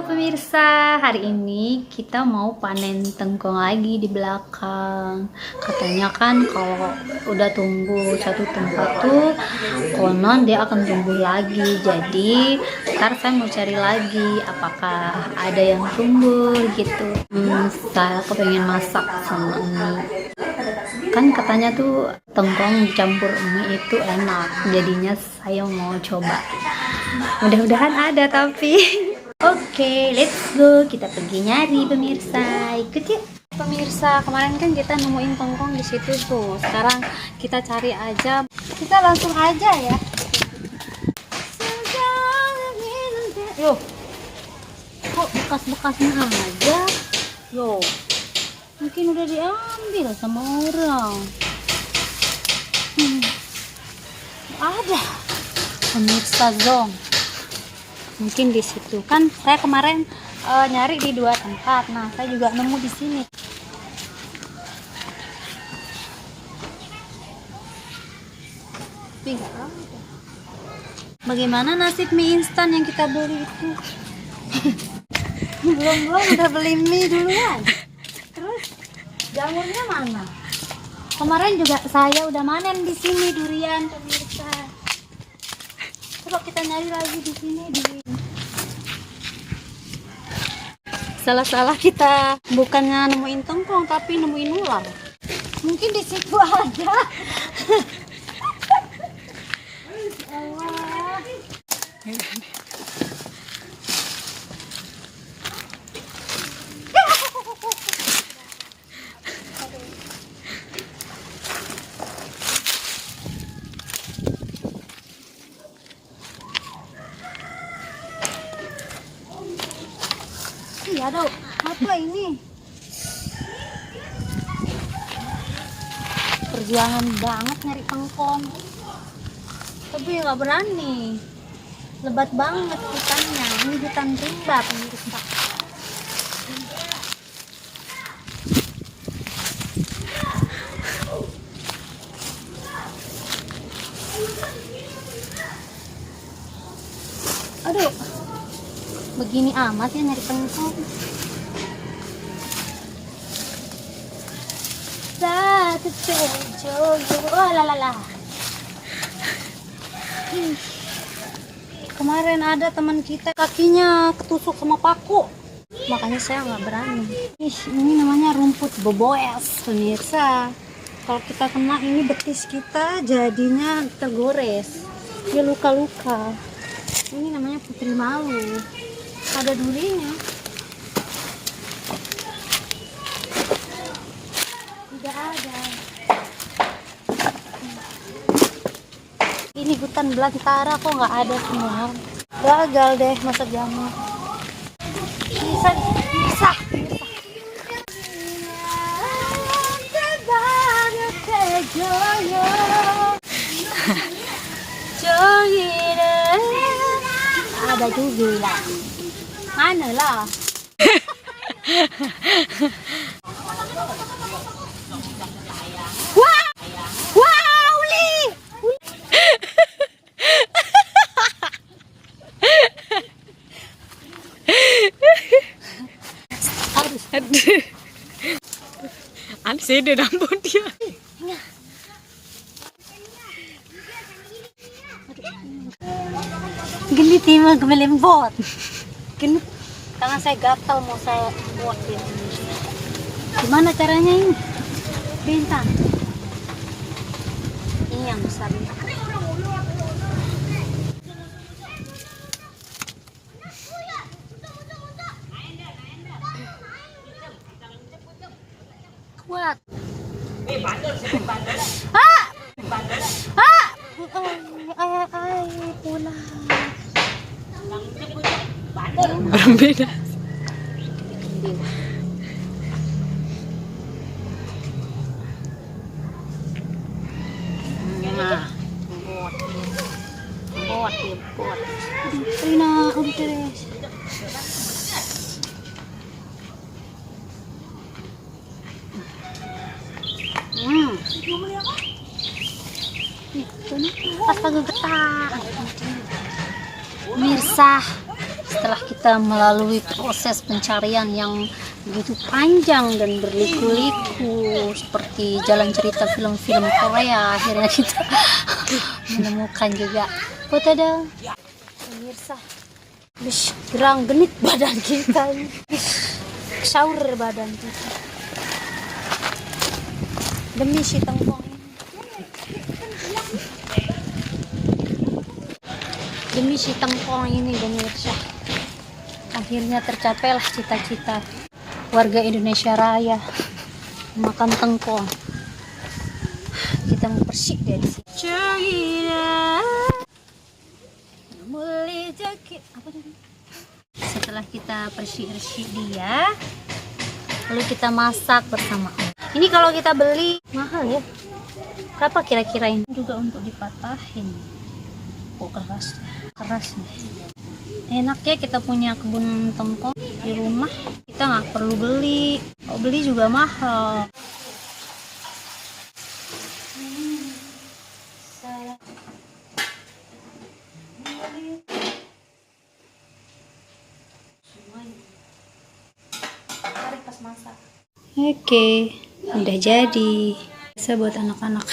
pemirsa, hari ini kita mau panen tengkong lagi di belakang. Katanya kan kalau udah tumbuh satu tempat tuh konon dia akan tumbuh lagi. Jadi ntar saya mau cari lagi apakah ada yang tumbuh gitu. Saya kepengen masak sama mie. Kan katanya tuh tengkong dicampur mie itu enak. Jadinya saya mau coba. Mudah-mudahan ada tapi Oke, let's go. Kita pergi nyari pemirsa. Ikut yuk. Pemirsa, kemarin kan kita nemuin tengkong di situ tuh. Sekarang kita cari aja. Kita langsung aja ya. Yo. Kok bekas-bekasnya aja? Yo. Mungkin udah diambil sama orang. Ada. Pemirsa zong. Mungkin di situ kan saya kemarin nyari di dua tempat. Nah, saya juga nemu di sini. Bagaimana nasib mie instan yang kita beli itu? belum udah beli mie duluan. Terus jamurnya mana? Kemarin juga saya udah manen di sini durian pemirsa. Coba kita nyari lagi di sini Salah-salah kita bukannya nemuin tengkong tapi nemuin ular. Mungkin di situ aja. Allah. Iya dong, apa ini? Perjuangan banget nyari tengkong. Tapi nggak berani. Lebat banget hutannya. Ini hutan rimba pemirsa. Aduh. Begini amat ya nyari tengkong. Satu pejoyo, oh lalala. Kemarin ada teman kita kakinya ketusuk sama paku, makanya saya nggak berani. Ini namanya rumput beboes pemirsa. Kalau kita kena ini betis kita jadinya tergores, dia luka-luka. Ini namanya putri malu. Ada durinya. Tidak ada. Ini hutan belantara kok nggak ada semua. Gagal deh masak jamur. Bisa. Ada juga. Mana lah? Wow, Uli. Aduh. Anse dia rambut dia. Gini timah kemelembot. Gini tangan saya gatal mau saya buatin. Gimana caranya ini? Bintang. Ini yang besar. Kuat. Pulang. Berbeda. Bot. Rina, udah terus. Pas kagak getah. Mirsa. Setelah kita melalui proses pencarian yang begitu panjang dan berliku-liku seperti jalan cerita film-film Korea, akhirnya kita menemukan juga. Tada, pemirsa, bish, gerang genit badan kita, bish, saur badan kita demi si tengkong ini. Demi si tengkong ini, pemirsa, akhirnya tercapailah cita-cita warga Indonesia Raya, makan tengkong. Kita mau bersih dari sini. Mulai jakit apa tadi? Setelah kita bersih-bersih dia, lalu kita masak bersama. Ini kalau kita beli mahal ya. Berapa kira-kira ini? Juga untuk dipatahin. Oh, keras nih. Enak ya kita punya kebun tengkong di rumah, kita nggak perlu beli. Kalau beli juga mahal. Oke, udah jadi. Bisa buat anak-anak.